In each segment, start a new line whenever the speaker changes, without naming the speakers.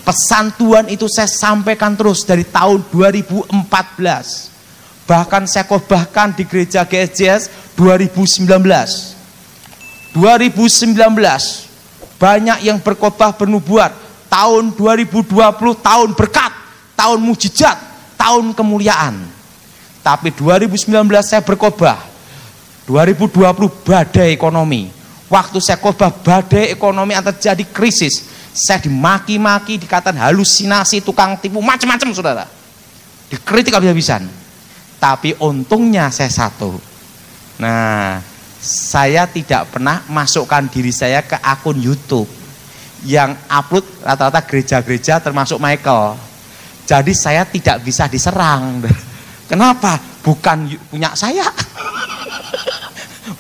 Pesan Tuhan itu saya sampaikan terus dari tahun 2014. Bahkan saya khotbahkan di gereja GSJS 2019. 2019 banyak yang berkhotbah bernubuat. Tahun 2020 tahun berkat, tahun mujizat, tahun kemuliaan. Tapi 2019 saya berkhotbah 2020 badai ekonomi. Waktu saya khotbah badai ekonomi yang terjadi krisis, saya dimaki-maki, dikatakan halusinasi, tukang tipu, macam-macam saudara. Dikritik habis-habisan. Tapi untungnya saya satu. Nah, saya tidak pernah masukkan diri saya ke akun YouTube yang upload rata-rata gereja-gereja termasuk Michael. Jadi saya tidak bisa diserang. Kenapa? Bukan punya saya.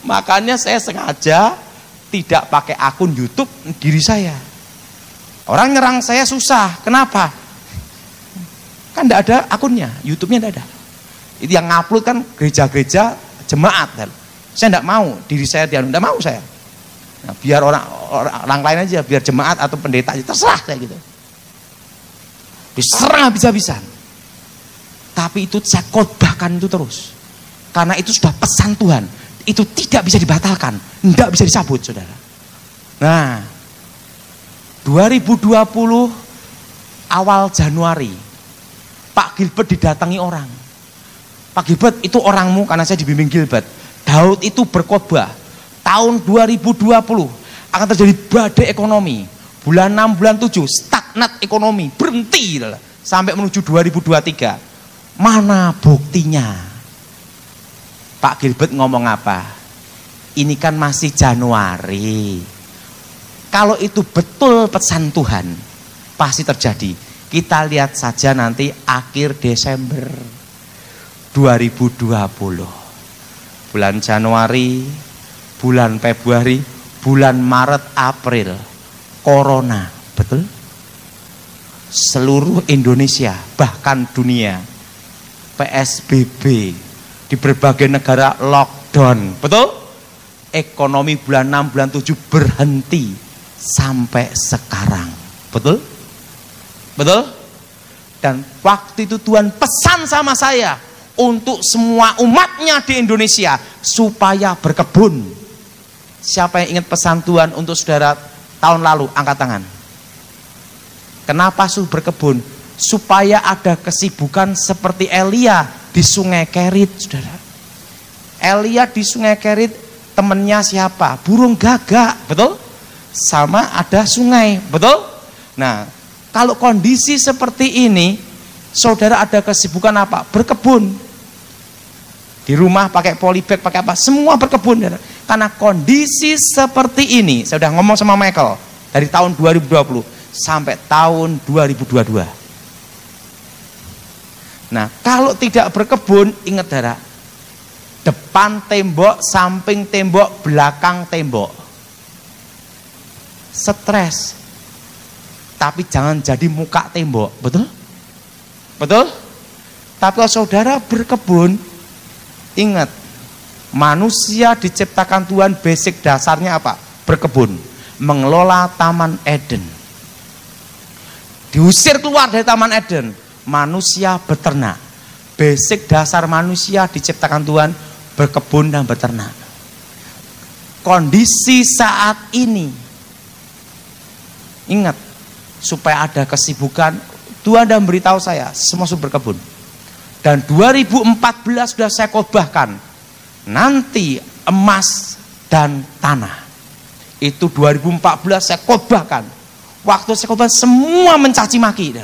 Makanya saya sengaja tidak pakai akun YouTube diri saya. Orang nyerang saya susah. Kenapa? Kan tidak ada akunnya, YouTube-nya tidak ada. Itu yang ngupload kan gereja-gereja jemaat. Saya tidak mau diri saya tidak mau saya. Nah, biar orang lain aja, biar jemaat atau pendeta aja, terserah saya gitu. Diserang habis-habisan. Tapi itu saya khotbahkan itu terus. Karena itu sudah pesan Tuhan. Itu tidak bisa dibatalkan, tidak bisa dicabut, saudara. Nah, 2020 awal Januari, Pak Gilbert didatangi orang. Pak Gilbert itu orangmu, karena saya dibimbing Gilbert. Daud itu berkhotbah tahun 2020 akan terjadi badai ekonomi. Bulan 6, bulan 7 stagnat ekonomi, berhenti sampai menuju 2023. Mana buktinya? Pak Gilbert ngomong apa? Ini kan masih Januari. Kalau itu betul pesan Tuhan, pasti terjadi. Kita lihat saja nanti akhir Desember 2020. Bulan Januari, bulan Februari, bulan Maret, April, Corona, betul? Seluruh Indonesia, bahkan dunia, PSBB, di berbagai negara lockdown, betul? Ekonomi bulan 6, bulan 7 berhenti sampai sekarang, betul? Betul? Dan waktu itu Tuhan pesan sama saya untuk semua umatnya di Indonesia supaya berkebun. Siapa yang ingat pesan Tuhan untuk saudara tahun lalu? Angkat tangan. Kenapa suruh berkebun? Supaya ada kesibukan seperti Elia di Sungai Kerit, saudara. Elia di Sungai Kerit, temennya siapa? Burung gagak, betul? Sama ada sungai, betul? Nah, kalau kondisi seperti ini, saudara ada kesibukan apa? Berkebun. Di rumah pakai polybag, pakai apa? Semua berkebun. Saudara. Karena kondisi seperti ini, saya sudah ngomong sama Michael, dari tahun 2020 sampai tahun 2022. Nah, kalau tidak berkebun, ingat saudara, depan tembok, samping tembok, belakang tembok. Stres. Tapi jangan jadi muka tembok, betul? Betul? Tapi kalau saudara berkebun, ingat, manusia diciptakan Tuhan basic dasarnya apa? Berkebun, mengelola Taman Eden. Diusir keluar dari Taman Eden, manusia beternak. Basic dasar manusia diciptakan Tuhan berkebun dan beternak. Kondisi saat ini, ingat, supaya ada kesibukan, Tuhan dan beritahu saya semua suruh berkebun. Dan 2014 sudah saya khotbahkan, nanti emas dan tanah. Itu 2014 saya khotbahkan. Waktu saya khotbah semua mencaci maki,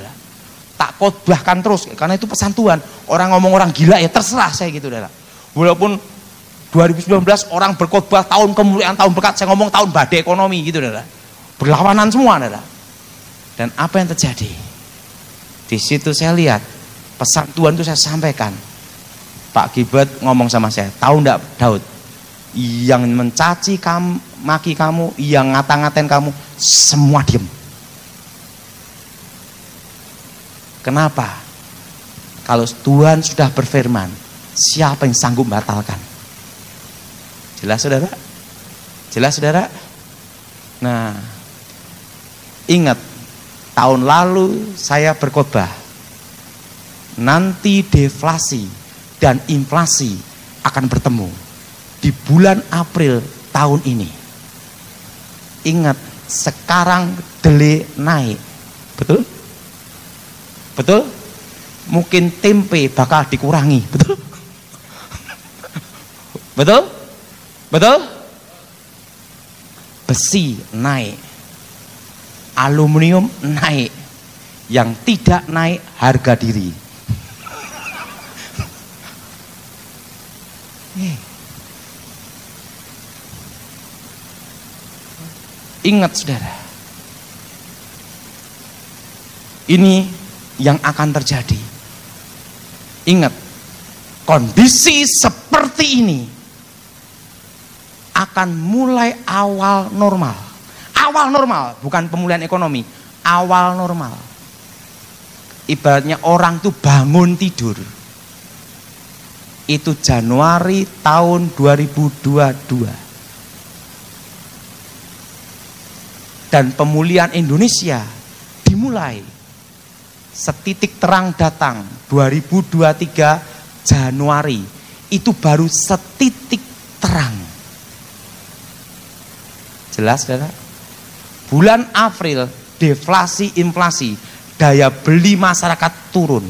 tak khotbahkan terus karena itu pesan Tuhan. Orang ngomong orang gila ya terserah saya gitu, walaupun 2019 orang berkhotbah tahun kemuliaan, tahun berkat, saya ngomong tahun badai ekonomi gitu, berlawanan semua, Dan apa yang terjadi? Di situ saya lihat pesan Tuhan itu saya sampaikan. Pak Gilbert ngomong sama saya, tahu enggak Daud, yang mencaci kamu, maki kamu, yang ngata-ngatain kamu, semua diem. Kenapa? Kalau Tuhan sudah berfirman, siapa yang sanggup membatalkan? Jelas saudara? Jelas saudara? Nah, ingat, Tahun lalu saya berkhotbah, nanti deflasi dan inflasi akan bertemu di bulan April tahun ini. Ingat, sekarang dele naik, betul? Betul? Mungkin tempe bakal dikurangi, betul? Betul? Betul? Besi naik, aluminium naik, yang tidak naik harga diri. Ingat saudara, ini yang akan terjadi. Ingat, kondisi seperti ini akan mulai awal normal. Awal normal, bukan pemulihan ekonomi, awal normal. Ibaratnya orang tuh bangun tidur. Itu Januari tahun 2022. Dan pemulihan Indonesia dimulai. Setitik terang datang 2023 Januari. Itu baru setitik terang. Jelas, saudara? Bulan April, deflasi inflasi, daya beli masyarakat turun.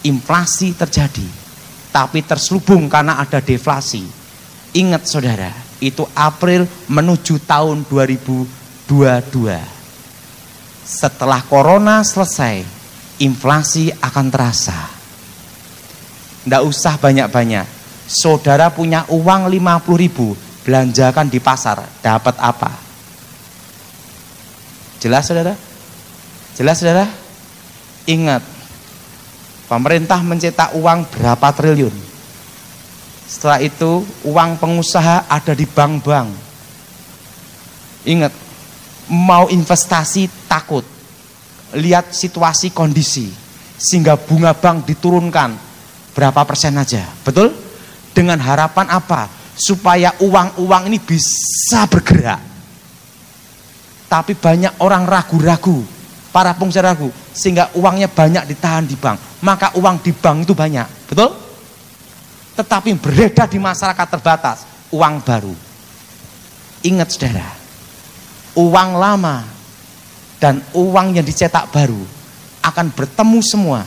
Inflasi terjadi, tapi terselubung karena ada deflasi. Ingat saudara, itu April menuju tahun 2022. Setelah corona selesai, inflasi akan terasa. Nggak usah banyak-banyak. Saudara punya uang 50.000, belanjakan di pasar, dapat apa? Jelas saudara? Jelas saudara? Ingat, pemerintah mencetak uang berapa triliun. Setelah itu uang pengusaha ada di bank-bank. Ingat, mau investasi takut. Lihat situasi kondisi, sehingga bunga bank diturunkan berapa persen aja. Betul? Dengan harapan apa? Supaya uang-uang ini bisa bergerak. Tapi banyak orang ragu-ragu, para pengusaha ragu, sehingga uangnya banyak ditahan di bank. Maka uang di bank itu banyak, betul? Tetapi beredar di masyarakat terbatas, uang baru. Ingat saudara, uang lama dan uang yang dicetak baru akan bertemu semua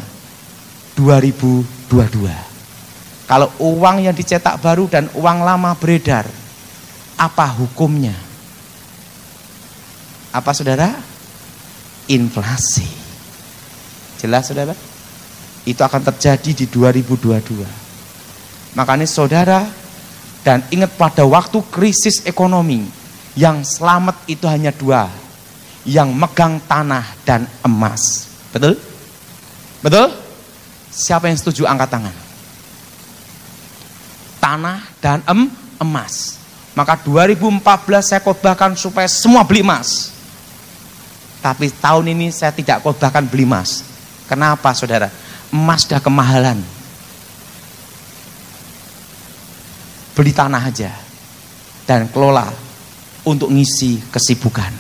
2022. Kalau uang yang dicetak baru dan uang lama beredar, apa hukumnya? Apa saudara? Inflasi. Jelas saudara? Itu akan terjadi di 2022. Makanya saudara, dan ingat pada waktu krisis ekonomi, yang selamat itu hanya dua, yang megang tanah dan emas. Betul? Betul? Siapa yang setuju angkat tangan? Tanah dan emas. Maka 2014 saya khotbahkan supaya semua beli emas. Tapi tahun ini saya tidak khotbahkan beli emas. Kenapa saudara? Emas sudah kemahalan. Beli tanah aja dan kelola untuk ngisi kesibukan.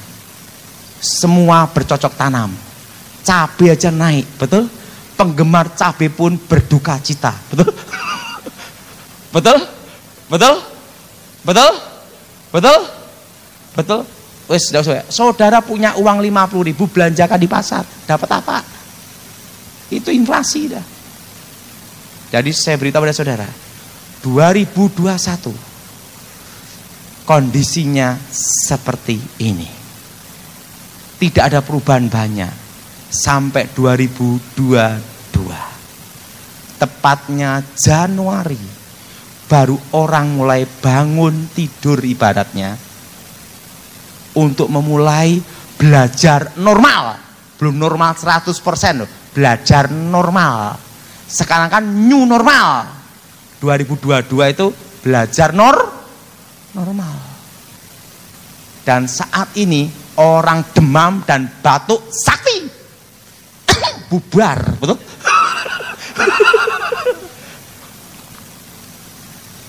Semua bercocok tanam. Cabai aja naik, betul? Penggemar cabai pun berduka cita, betul? Betul? Betul? Betul? Betul? Betul? Wes, saudara punya uang 50.000, belanjakan di pasar, dapat apa? Itu inflasi dah. Jadi saya beritahu pada saudara, 2021 kondisinya seperti ini. Tidak ada perubahan banyak sampai 2022. Tepatnya Januari baru orang mulai bangun tidur ibaratnya untuk memulai belajar normal. Belum normal 100% loh, belajar normal. Sekarang kan new normal. 2022 itu belajar normal. Dan saat ini orang demam dan batuk sakti bubar, betul?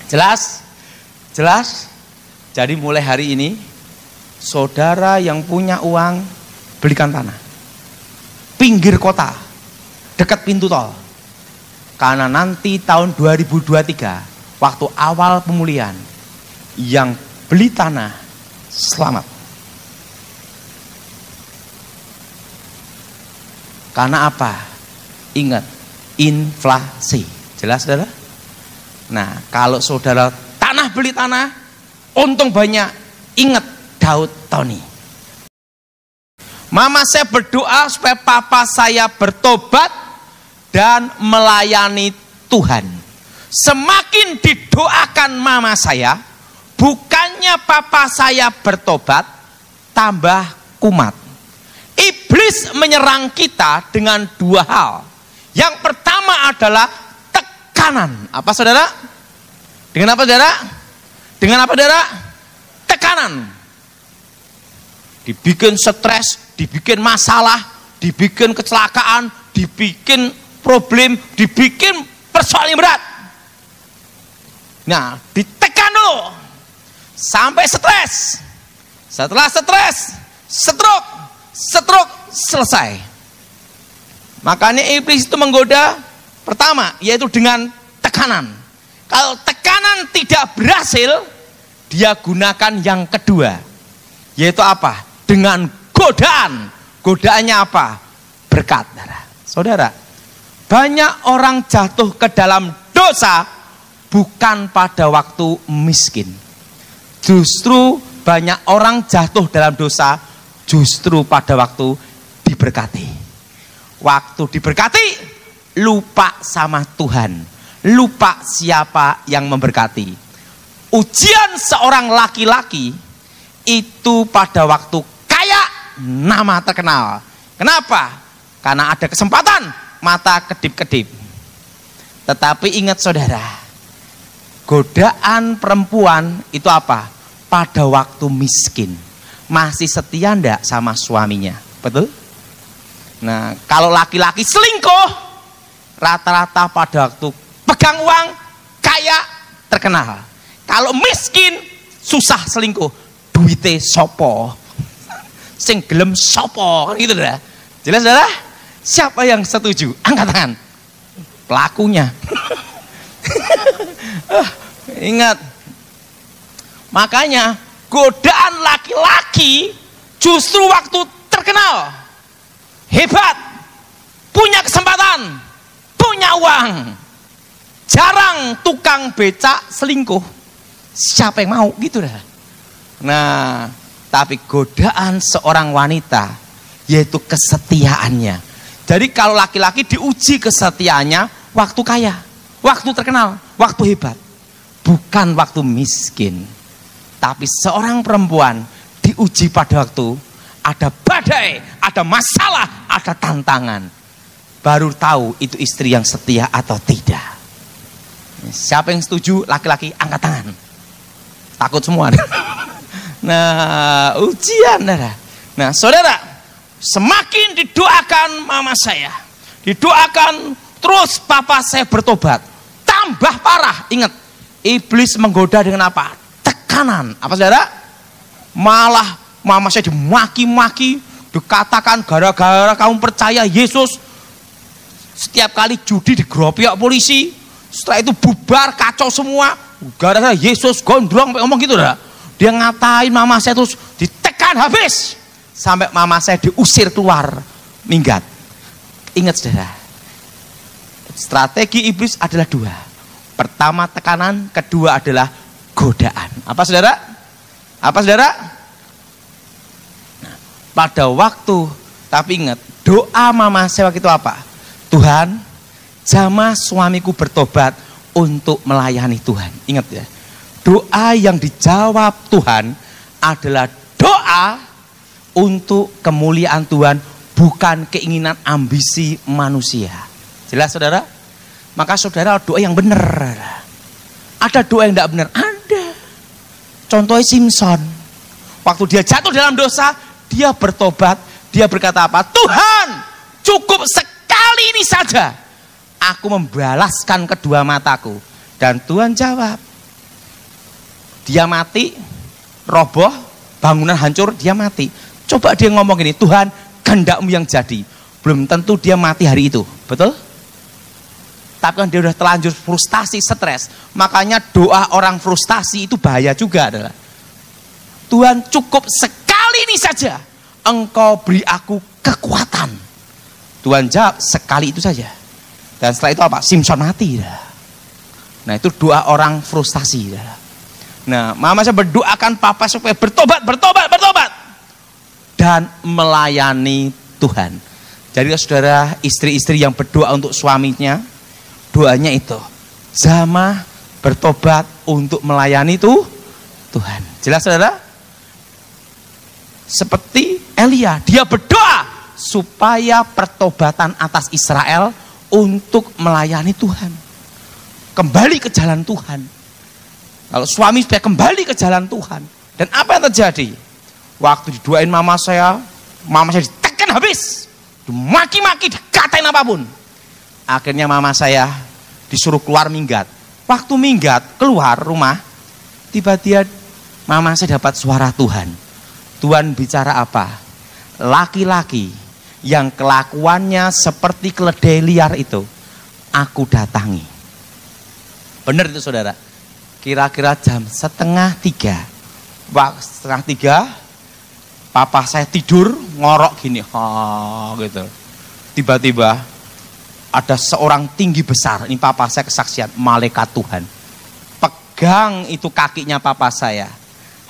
Jelas? Jelas? Jadi mulai hari ini saudara yang punya uang belikan tanah. pinggir kota, dekat pintu tol. Karena nanti tahun 2023, waktu awal pemulihan, yang beli tanah selamat. Karena apa? Ingat, inflasi. Jelas saudara? Nah, kalau saudara tanah beli tanah, untung banyak. Ingat Daud Tony. Mama saya berdoa supaya papa saya bertobat dan melayani Tuhan. Semakin didoakan mama saya, bukannya papa saya bertobat, tambah kumat. Iblis menyerang kita dengan dua hal. Yang pertama adalah tekanan. Apa saudara? Dengan apa saudara? Dengan apa saudara? Tekanan. Dibikin stres, dibikin masalah, dibikin kecelakaan, dibikin problem, dibikin persoalan yang berat. Nah, ditekan dulu sampai stres. Setelah stres, stroke selesai. Makanya iblis itu menggoda pertama, yaitu dengan tekanan. Kalau tekanan tidak berhasil, dia gunakan yang kedua, yaitu apa? Dengan godaan. Godaannya apa? Berkat. Saudara, banyak orang jatuh ke dalam dosa bukan pada waktu miskin. Justru banyak orang jatuh dalam dosa justru pada waktu diberkati. Waktu diberkati, lupa sama Tuhan, lupa siapa yang memberkati. Ujian seorang laki-laki itu pada waktu kaya, nama terkenal. Kenapa? Karena ada kesempatan, mata kedip-kedip. Tetapi ingat saudara, godaan perempuan itu apa? Pada waktu miskin. Masih setia enggak sama suaminya? Betul? Nah, kalau laki-laki selingkuh, rata-rata pada waktu pegang uang, kaya, terkenal. Kalau miskin, susah selingkuh. Duite sopo, sing gelem sopo, kan gitu dah. Jelas dah? Siapa yang setuju? Angkat tangan. Pelakunya. Ingat, makanya godaan laki-laki justru waktu terkenal, hebat, punya kesempatan, punya uang. Jarang tukang becak selingkuh. Siapa yang mau gitu dah. Nah, tapi godaan seorang wanita yaitu kesetiaannya. Jadi kalau laki-laki diuji kesetiaannya waktu kaya, waktu terkenal, waktu hebat, bukan waktu miskin. Tapi seorang perempuan diuji pada waktu ada badai, ada masalah, ada tantangan. Baru tahu itu istri yang setia atau tidak. Siapa yang setuju? Laki-laki angkat tangan. Takut semua. Nah, ujian. Nah, saudara, semakin didoakan mama saya, didoakan terus papa saya bertobat, tambah parah. Ingat, iblis menggoda dengan apa? Tekanan. Apa saudara? Malah mama saya dimaki-maki, dikatakan gara-gara kamu percaya Yesus, setiap kali judi digeropiok polisi, setelah itu bubar, kacau semua. Gara-gara Yesus gondrong, ngomong gitu dah. Dia ngatain mama saya terus ditekan habis. Sampai mama saya diusir keluar, minggat. Ingat saudara, strategi iblis adalah dua. Pertama tekanan, kedua adalah godaan. Apa saudara? Apa saudara? Nah, pada waktu, tapi ingat, doa mama saya waktu itu apa? Tuhan, jamah suamiku bertobat untuk melayani Tuhan. Ingat ya, doa yang dijawab Tuhan adalah doa untuk kemuliaan Tuhan, bukan keinginan ambisi manusia. Jelas saudara? Maka saudara doa yang benar. Ada doa yang tidak benar? Ada. Contohnya Simpson. Waktu dia jatuh dalam dosa, dia bertobat, dia berkata apa? Tuhan, cukup sekali ini saja. Aku membalaskan kedua mataku. Dan Tuhan jawab. Dia mati, roboh, bangunan hancur, dia mati. Coba dia ngomong gini, Tuhan, kehendakmu yang jadi. belum tentu dia mati hari itu, betul? Tapi kan dia udah terlanjur frustasi, stres. Makanya doa orang frustasi itu bahaya juga adalah, Tuhan cukup sekali ini saja, Engkau beri aku kekuatan. Tuhan jawab sekali itu saja. Dan setelah itu apa? Simpson mati. Nah itu doa orang frustasi. Nah mama saya berdoakan papa supaya bertobat. Dan melayani Tuhan. Jadi saudara, istri-istri yang berdoa untuk suaminya, doanya itu jamah bertobat untuk melayani Tuhan. Jelas saudara? Seperti Elia, dia berdoa supaya pertobatan atas Israel untuk melayani Tuhan, kembali ke jalan Tuhan. Kalau suami supaya kembali ke jalan Tuhan. Dan apa yang terjadi? Waktu didoain mama saya ditekan habis, dimaki-maki, dikatain apapun. Akhirnya mama saya disuruh keluar minggat. Waktu minggat keluar rumah, tiba-tiba mama saya dapat suara Tuhan. Tuhan bicara apa? Laki-laki yang kelakuannya seperti keledai liar itu, aku datangi. Benar itu saudara. Kira-kira jam 2:30. Setengah 3, papa saya tidur ngorok gini, gitu. Tiba-tiba ada seorang tinggi besar, ini papa saya kesaksian, malaikat Tuhan. Pegang itu kakinya papa saya.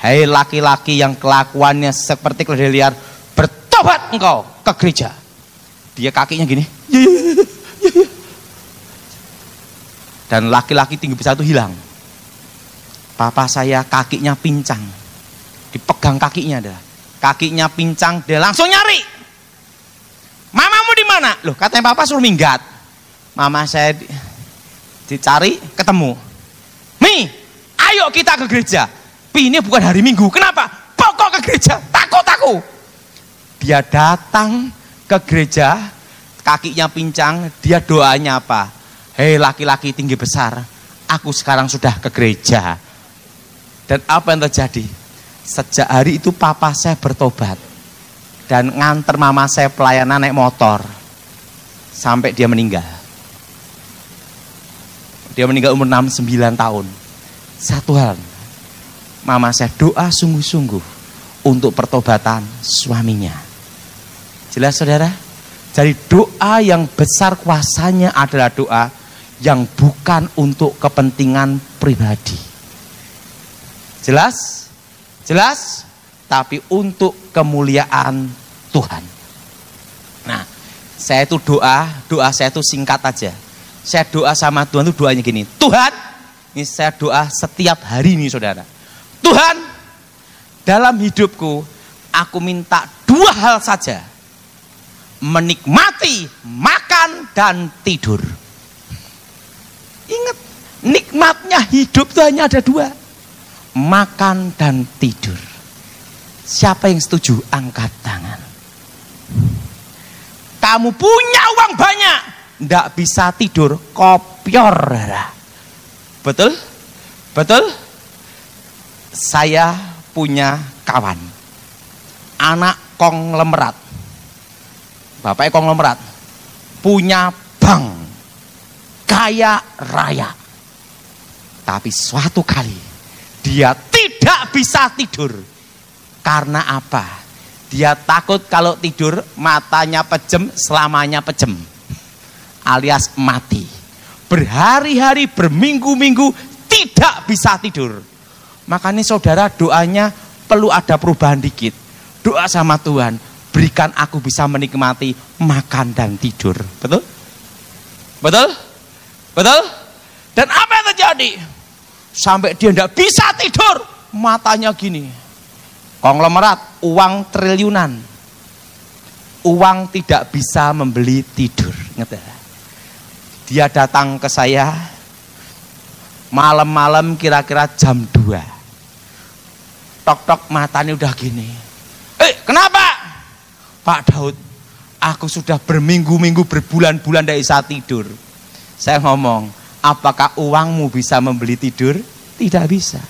Hei laki-laki yang kelakuannya seperti keledai liar, bertobat engkau ke gereja. Dia kakinya gini. Dan laki-laki tinggi besar itu hilang. Papa saya kakinya pincang. Dipegang kakinya dah. Kakinya pincang, dia langsung nyari. Mamamu di mana? Loh, katanya papa suruh minggat. Mama saya dicari, ketemu. Mi, ayo kita ke gereja. Ini bukan hari Minggu. Kenapa? Pokok ke gereja. Takut aku. Dia datang ke gereja, kakinya pincang, dia doanya apa? Hei laki-laki tinggi besar, aku sekarang sudah ke gereja. Dan apa yang terjadi? Sejak hari itu papa saya bertobat dan nganter mama saya pelayanan naik motor sampai dia meninggal. Dia meninggal umur 69 tahun. Satu hal, mama saya doa sungguh-sungguh untuk pertobatan suaminya. Jelas saudara? Jadi doa yang besar kuasanya adalah doa yang bukan untuk kepentingan pribadi. Jelas? Jelas? Tapi untuk kemuliaan Tuhan. Nah, saya itu doa saya itu singkat aja. Saya doa sama Tuhan itu doanya gini. Tuhan, ini saya doa setiap hari ini saudara. Tuhan, dalam hidupku aku minta 2 hal saja. Menikmati, makan, dan tidur. Ingat, nikmatnya hidup itu hanya ada 2. Makan dan tidur. Siapa yang setuju? Angkat tangan. Kamu punya uang banyak, nggak bisa tidur, kopior. Betul? Betul? Saya punya kawan, anak konglomerat. Bapaknya konglomerat, punya bank, kaya raya. Tapi suatu kali dia tidak bisa tidur. Karena apa? Dia takut kalau tidur matanya pejem, selamanya pejem, alias mati. Berhari-hari, berminggu-minggu tidak bisa tidur. Makanya saudara doanya perlu ada perubahan dikit. Doa sama Tuhan, berikan aku bisa menikmati makan dan tidur. Betul? Betul? Betul? Dan apa yang terjadi? Sampai dia tidak bisa tidur, matanya gini. Konglomerat, uang triliunan. Uang tidak bisa membeli tidur. Dia datang ke saya malam-malam kira-kira jam 2. Tok-tok matanya udah gini. Kenapa? Pak Daud, aku sudah berminggu-minggu, berbulan-bulan tidak bisa tidur. Saya ngomong, apakah uangmu bisa membeli tidur? Tidak bisa.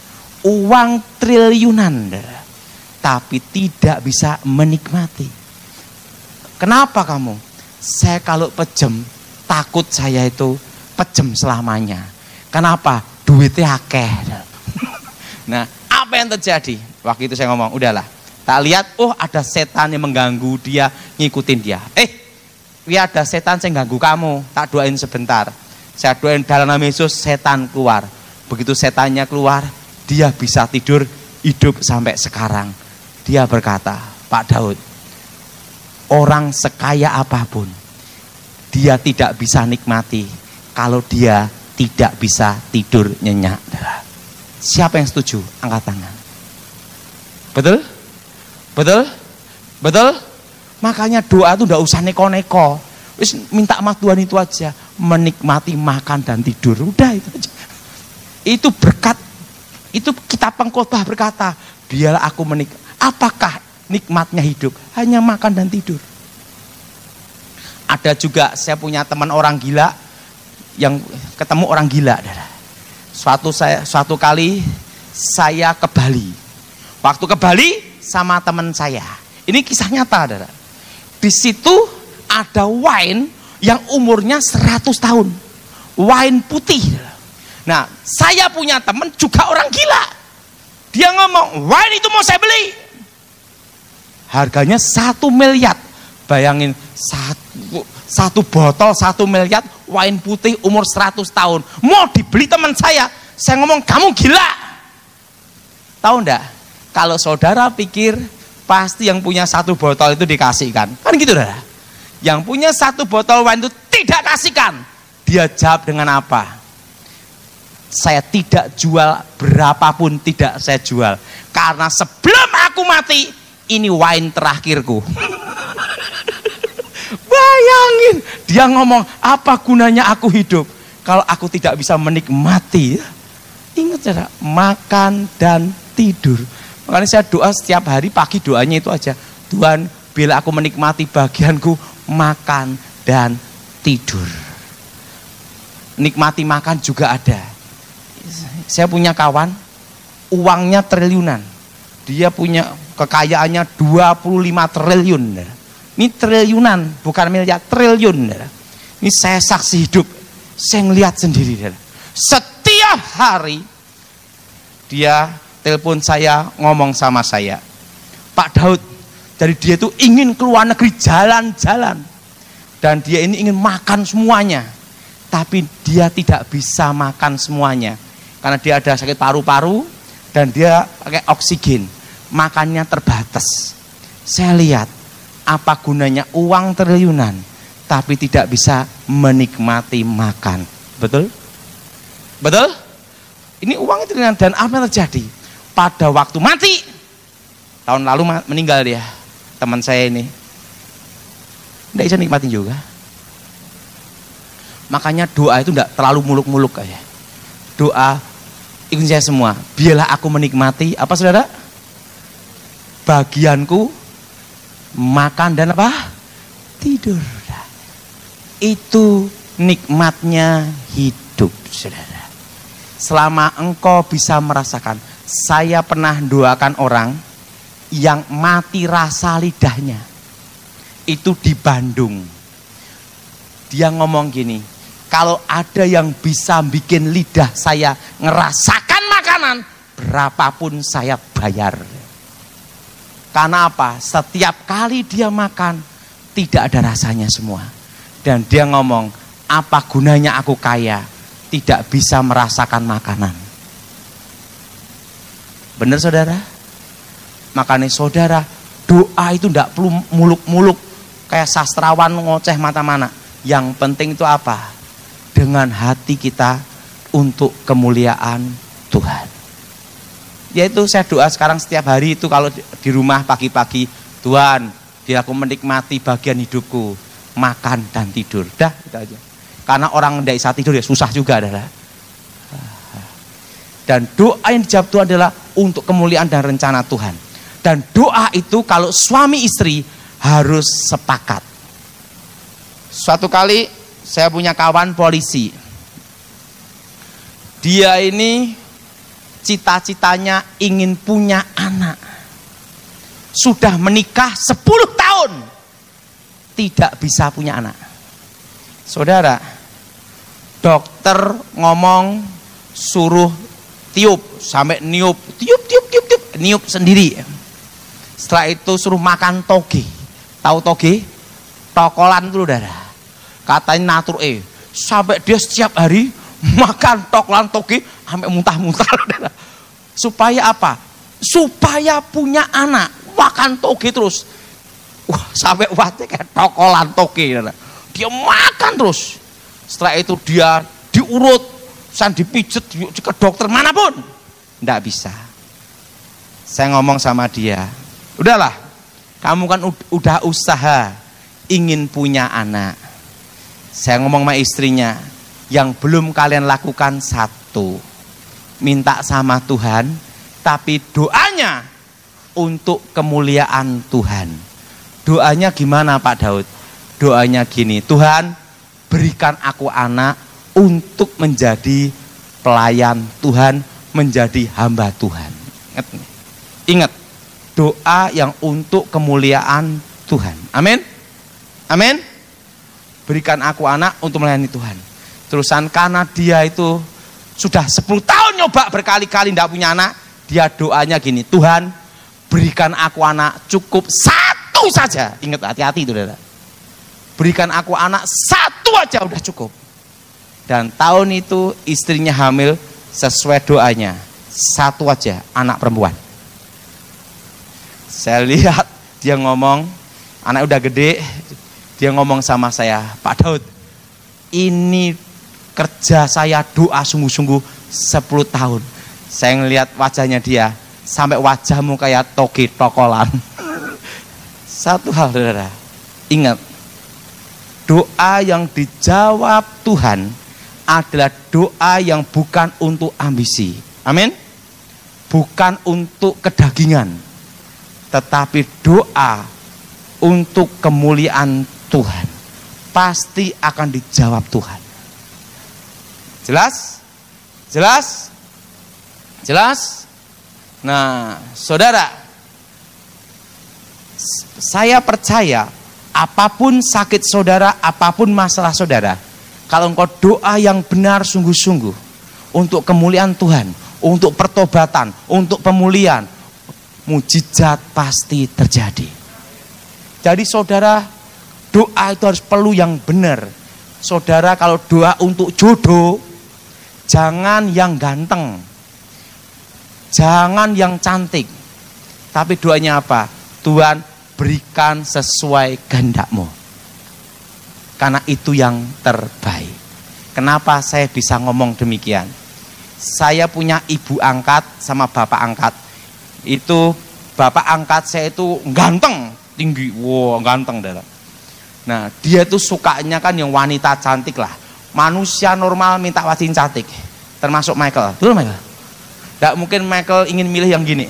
Uang triliunan, tapi tidak bisa menikmati. Kenapa kamu? Saya kalau pejem, takut saya itu pejem selamanya. Kenapa? Duitnya akeh. Nah, apa yang terjadi? Waktu itu saya ngomong, udahlah. Tak lihat, oh ada setan yang mengganggu dia, ngikutin dia. Ya ada setan yang ganggu kamu, tak doain sebentar. Saya doain dalam nama Yesus, setan keluar. Begitu setannya keluar, dia bisa tidur, hidup sampai sekarang. Dia berkata, Pak Daud, orang sekaya apapun, dia tidak bisa nikmati kalau dia tidak bisa tidur nyenyak. Siapa yang setuju? Angkat tangan. Betul? Betul? Betul? Makanya doa itu tidak usah neko-neko. Wis minta sama Tuhan itu aja, menikmati makan dan tidur. Udah itu aja. Itu berkat. Itu kitab pengkhotbah berkata, biarlah aku menikmati. Apakah nikmatnya hidup? Hanya makan dan tidur. Ada juga saya punya teman orang gila yang ketemu orang gila. Suatu kali saya ke Bali. Waktu ke Bali sama teman saya. Ini kisah nyata, Di situ ada wine yang umurnya 100 tahun. Wine putih. Nah, saya punya teman juga orang gila. Dia ngomong, wine itu mau saya beli. Harganya 1 miliar. Bayangin, satu botol 1 miliar, wine putih umur 100 tahun. Mau dibeli teman saya. Saya ngomong, kamu gila. Tahu enggak? Kalau saudara pikir, pasti yang punya 1 botol itu dikasihkan. Kan gitu, saudara? Yang punya 1 botol wine itu tidak kasihkan. Dia jawab dengan apa? Saya tidak jual, berapapun tidak saya jual. Karena sebelum aku mati, ini wine terakhirku. Bayangin, dia ngomong, apa gunanya aku hidup kalau aku tidak bisa menikmati? Ingat saudara, makan dan tidur. Makanya saya doa setiap hari pagi, doanya itu aja. Tuhan, bila aku menikmati bagianku, makan dan tidur. Nikmati makan juga ada. Saya punya kawan, uangnya triliunan. Dia punya kekayaannya 25 triliun. Ini triliunan, bukan miliar, triliun. Ini saya saksi hidup, saya ngelihat sendiri. Setiap hari dia telepon saya, ngomong sama saya, Pak Daud, dari dia itu ingin keluar negeri jalan-jalan. Dan dia ini ingin makan semuanya. Tapi dia tidak bisa makan semuanya. Karena dia ada sakit paru-paru dan dia pakai oksigen. Makannya terbatas. Saya lihat, apa gunanya uang triliunan tapi tidak bisa menikmati makan. Betul? Betul? Ini uang triliunan, dan apa yang terjadi? Pada waktu mati, tahun lalu meninggal dia, teman saya ini. Tidak bisa nikmatin juga. Makanya doa itu tidak terlalu muluk-muluk aja. Doa, ikut saya semua, biarlah aku menikmati, apa saudara? Bagianku, makan dan apa? Tidur. Itu nikmatnya hidup, saudara. Selama engkau bisa merasakan, saya pernah doakan orang yang mati rasa lidahnya. Itu di Bandung. Dia ngomong gini, kalau ada yang bisa bikin lidah saya ngerasakan makanan, berapapun saya bayar. Karena apa? Setiap kali dia makan, tidak ada rasanya semua. Dan dia ngomong, apa gunanya aku kaya, tidak bisa merasakan makanan. Benar saudara? Makanya saudara, doa itu tidak perlu muluk-muluk, kayak sastrawan ngoceh mata-mana. Yang penting itu apa? Dengan hati kita untuk kemuliaan Tuhan. Yaitu saya doa sekarang setiap hari itu kalau di rumah pagi-pagi, Tuhan, biar aku menikmati bagian hidupku, makan dan tidur. Dah, itu aja. Karena orang tidak bisa tidur ya susah juga adalah. Dan doa yang dijawab Tuhan adalah untuk kemuliaan dan rencana Tuhan. Dan doa itu kalau suami istri harus sepakat. Suatu kali saya punya kawan polisi. Dia ini cita-citanya ingin punya anak. Sudah menikah 10 tahun. tidak bisa punya anak. Saudara, dokter ngomong suruh tiup sampai niup, tiup, niup sendiri. Setelah itu suruh makan toge. Tahu toge? Tokolan tuh, saudara. Katanya natur sampai dia setiap hari makan tokolan toge sampai muntah-muntah, saudara. Supaya apa? Supaya punya anak, makan toge terus. Wah, sampai wajah kayak tokolan toge, saudara. Dia makan terus. Setelah itu dia diurut, dipijet ke dokter manapun, tidak bisa. Saya ngomong sama dia, udahlah, kamu kan udah usaha ingin punya anak. Saya ngomong sama istrinya, yang belum kalian lakukan satu, minta sama Tuhan, tapi doanya untuk kemuliaan Tuhan. Doanya gimana Pak Daud? Doanya gini, Tuhan berikan aku anak untuk menjadi pelayan Tuhan, menjadi hamba Tuhan. Ingat, doa yang untuk kemuliaan Tuhan. Amin. Amin. Berikan aku anak untuk melayani Tuhan. Terusan karena dia itu sudah 10 tahun nyoba berkali-kali tidak punya anak, dia doanya gini, Tuhan berikan aku anak cukup satu saja. Ingat, hati-hati itu, saudara. Berikan aku anak satu aja udah cukup. Dan tahun itu istrinya hamil sesuai doanya, satu aja, anak perempuan. Saya lihat dia ngomong, anak udah gede, dia ngomong sama saya, Pak Daud, ini kerja saya doa sungguh-sungguh 10 tahun. Saya ngelihat wajahnya dia, sampai wajahmu kayak toge tokolan. Satu hal, saudara, ingat, doa yang dijawab Tuhan adalah doa yang bukan untuk ambisi. Amin. Bukan untuk kedagingan, tetapi doa untuk kemuliaan Tuhan. Pasti akan dijawab Tuhan. Jelas? Jelas? Jelas? Nah, saudara, saya percaya apapun sakit saudara, apapun masalah saudara, kalau engkau doa yang benar sungguh-sungguh untuk kemuliaan Tuhan, untuk pertobatan, untuk pemulihan, mujizat pasti terjadi. Jadi saudara, doa itu harus perlu yang benar. Saudara kalau doa untuk jodoh, jangan yang ganteng, jangan yang cantik, tapi doanya apa? Tuhan berikan sesuai kehendak-Mu, karena itu yang terbaik. Kenapa saya bisa ngomong demikian? Saya punya ibu angkat sama bapak angkat. Itu bapak angkat saya itu ganteng, tinggi, wow ganteng dah. Nah dia tuh sukanya kan yang wanita cantik lah. Manusia normal minta wajin cantik, termasuk Michael. Betul Michael? Tidak mungkin Michael ingin milih yang gini.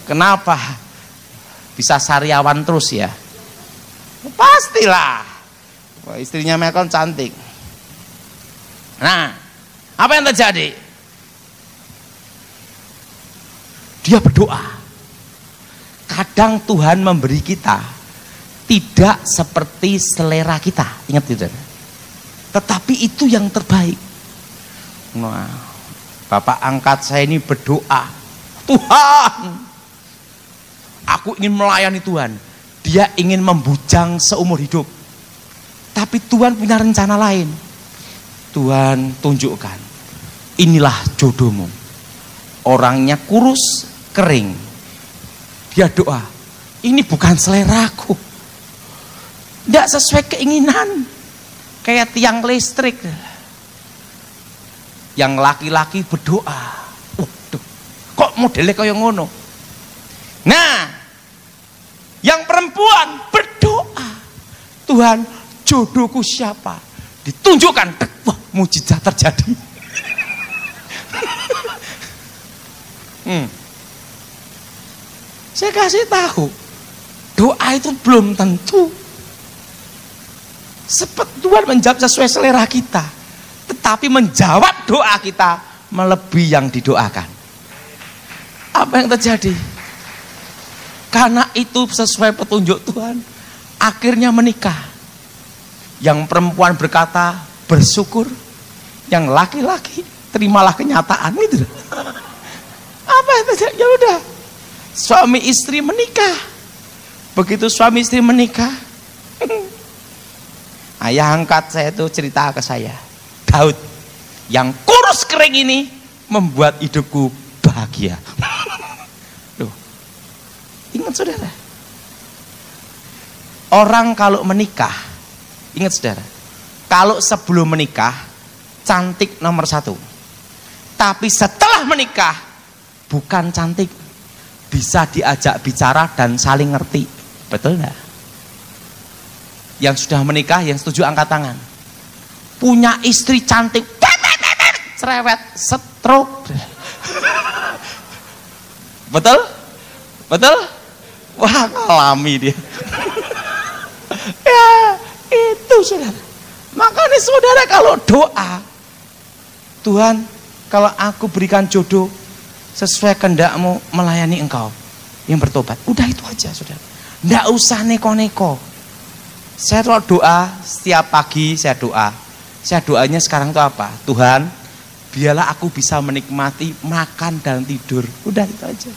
Kenapa? Bisa sariawan terus ya? Pastilah. Wah, istrinya Michael cantik. Nah, apa yang terjadi? Dia berdoa. Kadang Tuhan memberi kita tidak seperti selera kita. Ingat tidak? Tetapi itu yang terbaik. Nah, bapak angkat saya ini berdoa, Tuhan, aku ingin melayani Tuhan. Dia ingin membujang seumur hidup. Tapi Tuhan punya rencana lain. Tuhan tunjukkan, inilah jodohmu. Orangnya kurus, kering. Dia doa, ini bukan seleraku. Tidak sesuai keinginan. Kayak tiang listrik. Yang laki-laki berdoa, waduh, kok modelnya kayak ngono. Nah, yang perempuan berdoa, Tuhan jodohku siapa? Ditunjukkan, wah mujizat terjadi. Saya kasih tahu, doa itu belum tentu Tuhan menjawab sesuai selera kita, tetapi menjawab doa kita melebihi yang didoakan. Apa yang terjadi? Karena itu sesuai petunjuk Tuhan, akhirnya menikah. Yang perempuan berkata bersyukur, yang laki-laki terimalah kenyataan gitu. Apa itu? Ya udah, suami istri menikah. Begitu suami istri menikah, ayah angkat saya itu cerita ke saya, Daud, yang kurus kering ini membuat hidupku bahagia. Loh, ingat saudara, orang kalau menikah, ingat saudara, kalau sebelum menikah cantik nomor 1, tapi setelah menikah bukan cantik, bisa diajak bicara dan saling ngerti. Betul enggak? Yang sudah menikah, yang setuju angkat tangan. Punya istri cantik, cerewet, stroke. Betul? Betul? Wah, ngalami dia. Ya, itu saudara. Makanya saudara kalau doa, Tuhan, kalau aku berikan jodoh sesuai kehendak-Mu, melayani Engkau yang bertobat. Udah itu aja saudara. Nggak usah neko-neko. Saya doa setiap pagi, saya doa. Saya doanya sekarang itu apa? Tuhan, biarlah aku bisa menikmati makan dan tidur. Udah itu aja.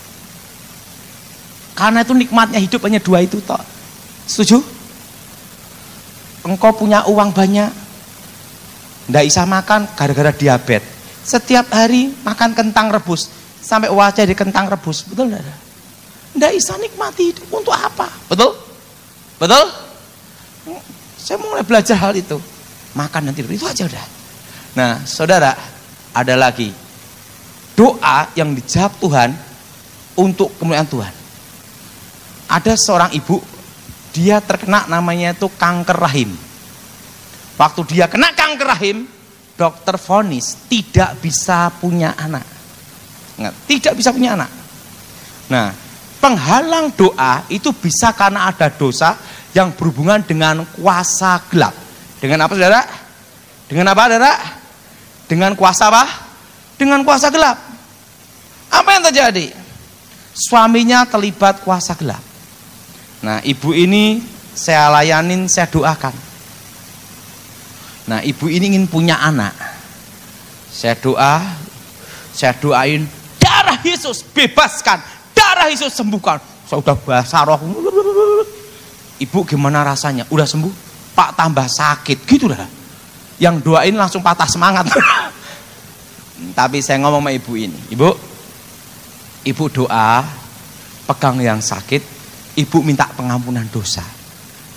Karena itu nikmatnya hidup hanya 2 itu toh. Setuju? Engkau punya uang banyak, nggak bisa makan gara-gara diabetes. Setiap hari makan kentang rebus, sampai wajah di kentang rebus. Betul enggak? Nggak bisa nikmati hidup untuk apa? Betul? Betul? Saya mulai belajar hal itu. Makan dan tidur, itu aja udah. Nah saudara, ada lagi doa yang dijawab Tuhan untuk kemuliaan Tuhan. Ada seorang ibu, dia terkena namanya itu kanker rahim. Waktu dia kena kanker rahim, dokter vonis tidak bisa punya anak. Tidak bisa punya anak. Nah, penghalang doa itu bisa karena ada dosa yang berhubungan dengan kuasa gelap. Dengan apa saudara? Dengan apa saudara? Dengan kuasa apa? Dengan kuasa gelap. Apa yang terjadi? Suaminya terlibat kuasa gelap. Nah, ibu ini saya layanin, saya doakan. Nah, ibu ini ingin punya anak. Saya doain, darah Yesus bebaskan, darah Yesus sembuhkan. Saya udah basah roh. Ibu gimana rasanya? Udah sembuh? Pak tambah sakit, gitu lah. Yang doain langsung patah semangat. Tapi saya ngomong sama ibu ini, ibu doa, pegang yang sakit, ibu minta pengampunan dosa.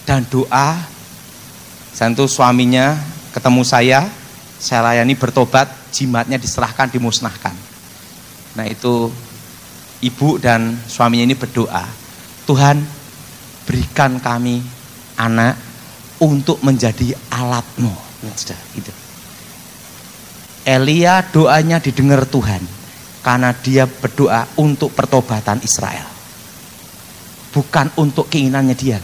Dan doa, tentu suaminya ketemu saya layani bertobat, jimatnya diserahkan, dimusnahkan. Nah itu ibu dan suaminya ini berdoa, Tuhan berikan kami anak untuk menjadi alat-Mu. Gitu. Elia doanya didengar Tuhan karena dia berdoa untuk pertobatan Israel, bukan untuk keinginannya dia.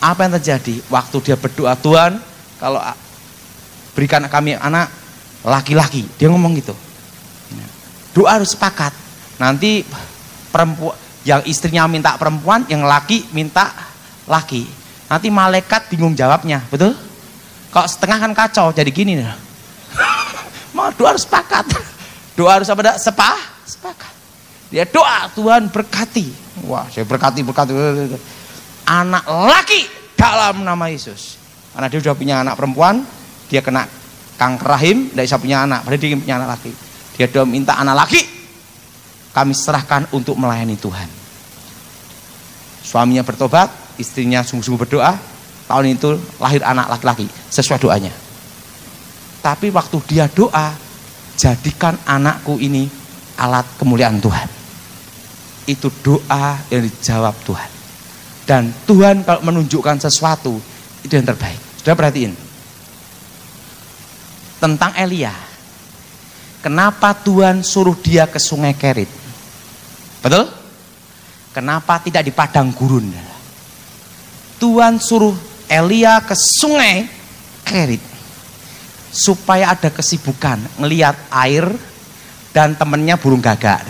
Apa yang terjadi? Waktu dia berdoa, Tuhan kalau berikan kami anak laki-laki, dia ngomong gitu. Doa harus sepakat. Nanti perempuan yang istrinya minta perempuan, yang laki minta laki. Nanti malaikat bingung jawabnya, betul? Kalau setengah kan kacau, jadi gini nih. Mau doa harus sepakat. Doa harus apa? Sepakat. Dia doa, Tuhan berkati. Wah, saya berkati. Anak laki dalam nama Yesus. Karena dia sudah punya anak perempuan, dia kena kanker rahim, tidak bisa punya anak. Padahal dia punya anak laki. Dia doa minta anak laki. Kami serahkan untuk melayani Tuhan. Suaminya bertobat, istrinya sungguh-sungguh berdoa. Tahun itu lahir anak laki-laki sesuai doanya. Tapi waktu dia doa, jadikan anakku ini alat kemuliaan Tuhan. Itu doa yang dijawab Tuhan. Dan Tuhan kalau menunjukkan sesuatu, itu yang terbaik. Sudah perhatiin tentang Elia. Kenapa Tuhan suruh dia ke sungai Kerit? Betul? Kenapa tidak di padang gurun? Tuhan suruh Elia ke sungai Kerit supaya ada kesibukan ngelihat air dan temennya burung gagak.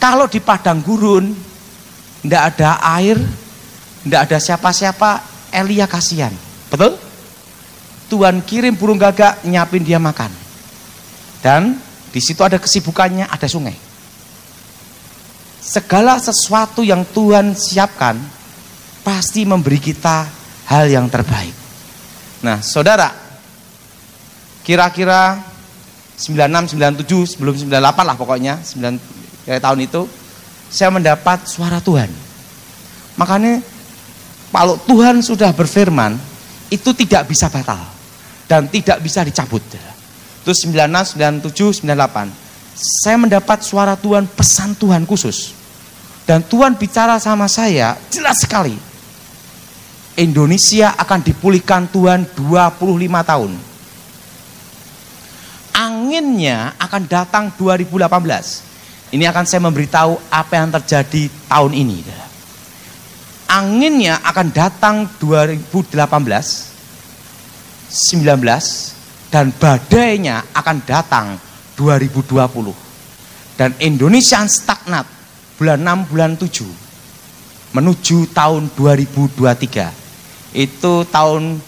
Kalau di padang gurun Tidak ada air, tidak ada siapa-siapa, Elia kasihan. Betul? Tuhan kirim burung gagak nyapin dia makan. Dan di situ ada kesibukannya, ada sungai. Segala sesuatu yang Tuhan siapkan pasti memberi kita hal yang terbaik. Nah, saudara, kira-kira 96, 97, sebelum 98 lah pokoknya, 9 tahun itu saya mendapat suara Tuhan. Makanya kalau Tuhan sudah berfirman, itu tidak bisa batal dan tidak bisa dicabut. Terus 96, 97, 98 saya mendapat suara Tuhan, pesan Tuhan khusus. Dan Tuhan bicara sama saya jelas sekali. Indonesia akan dipulihkan Tuhan 25 tahun. Anginnya akan datang 2018. Ini akan saya memberitahu apa yang terjadi tahun ini. Anginnya akan datang 2018, 19, dan badainya akan datang 2020. Dan Indonesia stagnat bulan 6, bulan 7 menuju tahun 2023. Itu tahun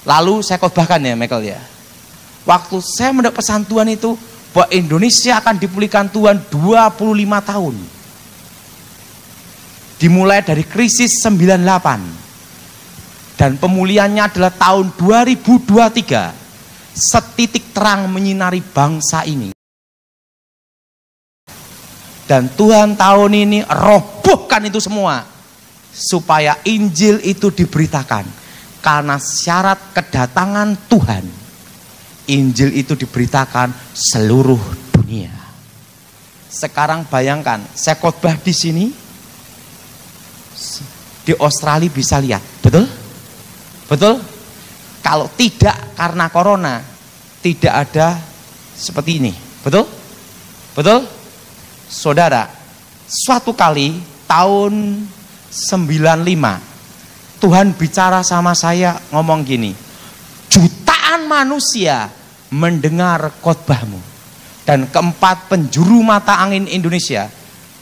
lalu saya khotbahkan ya Michael ya. Waktu saya mendapat pesan Tuhan itu bahwa Indonesia akan dipulihkan Tuhan 25 tahun. Dimulai dari krisis 98. Dan pemulihannya adalah tahun 2023. Setitik terang menyinari bangsa ini. Dan Tuhan tahun ini robohkan itu semua. Supaya Injil itu diberitakan. Karena syarat kedatangan Tuhan, Injil itu diberitakan seluruh dunia. Sekarang bayangkan, saya khotbah di sini, di Australia bisa lihat, betul? Betul? Kalau tidak karena corona, tidak ada seperti ini, betul? Betul? Saudara, suatu kali tahun 95, Tuhan bicara sama saya ngomong gini, jutaan manusia mendengar khotbahmu dan keempat penjuru mata angin Indonesia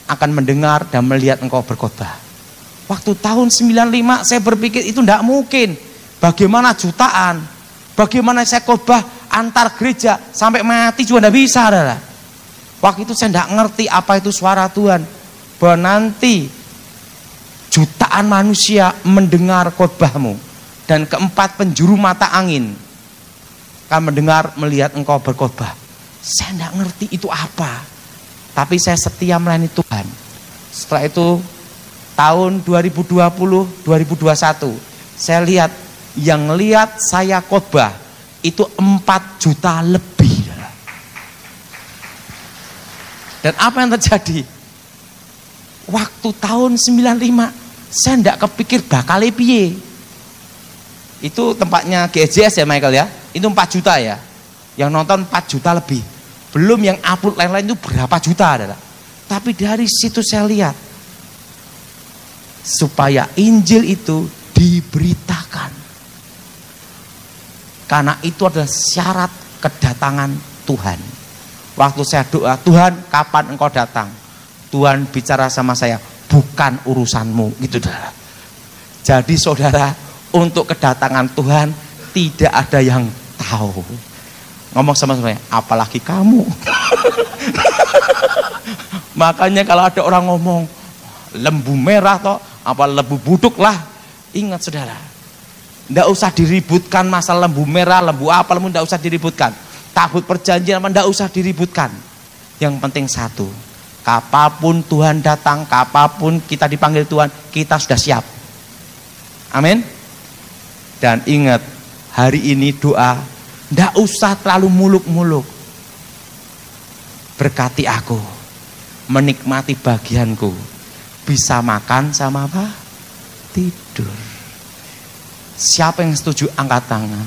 akan mendengar dan melihat engkau berkhotbah. Waktu tahun 95 saya berpikir itu tidak mungkin. Bagaimana jutaan? Bagaimana saya khotbah antar gereja sampai mati juga tidak bisa, saudara. Waktu itu saya tidak ngerti apa itu suara Tuhan, bahwa nanti jutaan manusia mendengar khotbahmu dan keempat penjuru mata angin akan mendengar melihat engkau berkhotbah. Saya tidak ngerti itu apa, tapi saya setia melayani Tuhan. Setelah itu tahun 2020, 2021 saya lihat, yang lihat saya khotbah itu 4 juta lebih. Dan apa yang terjadi? Waktu tahun 95 saya tidak kepikir bakal piye. Itu tempatnya GJS ya Michael ya. Itu 4 juta ya. Yang nonton 4 juta lebih. Belum yang upload lain-lain itu berapa juta adalah. Tapi dari situ saya lihat, supaya Injil itu diberitakan. Karena itu adalah syarat kedatangan Tuhan. Waktu saya doa, Tuhan kapan engkau datang? Tuhan bicara sama saya, bukan urusanmu, gitu saudara. Jadi saudara, untuk kedatangan Tuhan tidak ada yang tahu. Ngomong sama saya, apalagi kamu. Makanya kalau ada orang ngomong lembu merah toh, apa lembu buduk lah, ingat saudara, tidak usah diributkan masalah lembu merah, lembu apa, lembu tidak usah diributkan. Tabut perjanjian apa tidak usah diributkan. Yang penting satu, kapanpun Tuhan datang, kapanpun kita dipanggil Tuhan, kita sudah siap. Amin. Dan ingat, hari ini doa, tidak usah terlalu muluk-muluk. Berkati aku, menikmati bagianku, bisa makan sama apa? Tidur. Siapa yang setuju angkat tangan?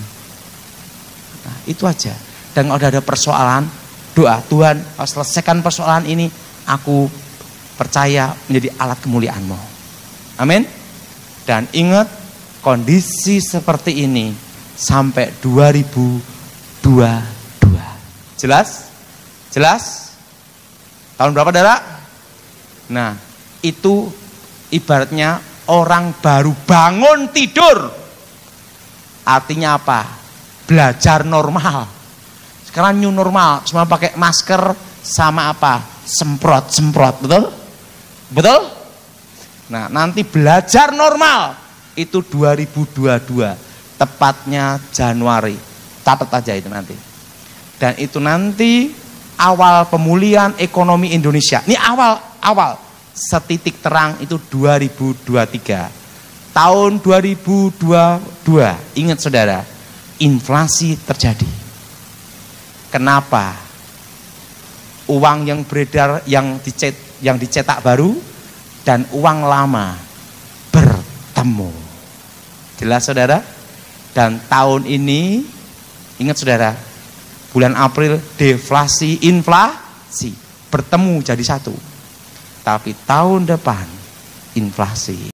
Nah, itu aja. Dan kalau ada persoalan, doa, Tuhan selesaikan persoalan ini, aku percaya menjadi alat kemuliaan-Mu. Amin. Dan ingat, kondisi seperti ini sampai 2022. Jelas? Jelas? Tahun berapa, saudara? Nah, itu ibaratnya orang baru bangun tidur. Artinya apa? Belajar normal. Sekarang new normal, cuma pakai masker sama apa? Semprot, betul? Betul? Nah, nanti belajar normal itu 2022, tepatnya Januari. Catat aja itu nanti. Dan itu nanti awal pemulihan ekonomi Indonesia. Ini awal setitik terang itu 2023. Tahun 2022, ingat saudara, inflasi terjadi. Kenapa? Uang yang beredar yang dicetak baru dan uang lama bertemu. Jelas saudara? Dan tahun ini, ingat saudara, bulan April deflasi, inflasi bertemu jadi satu. Tapi tahun depan inflasi.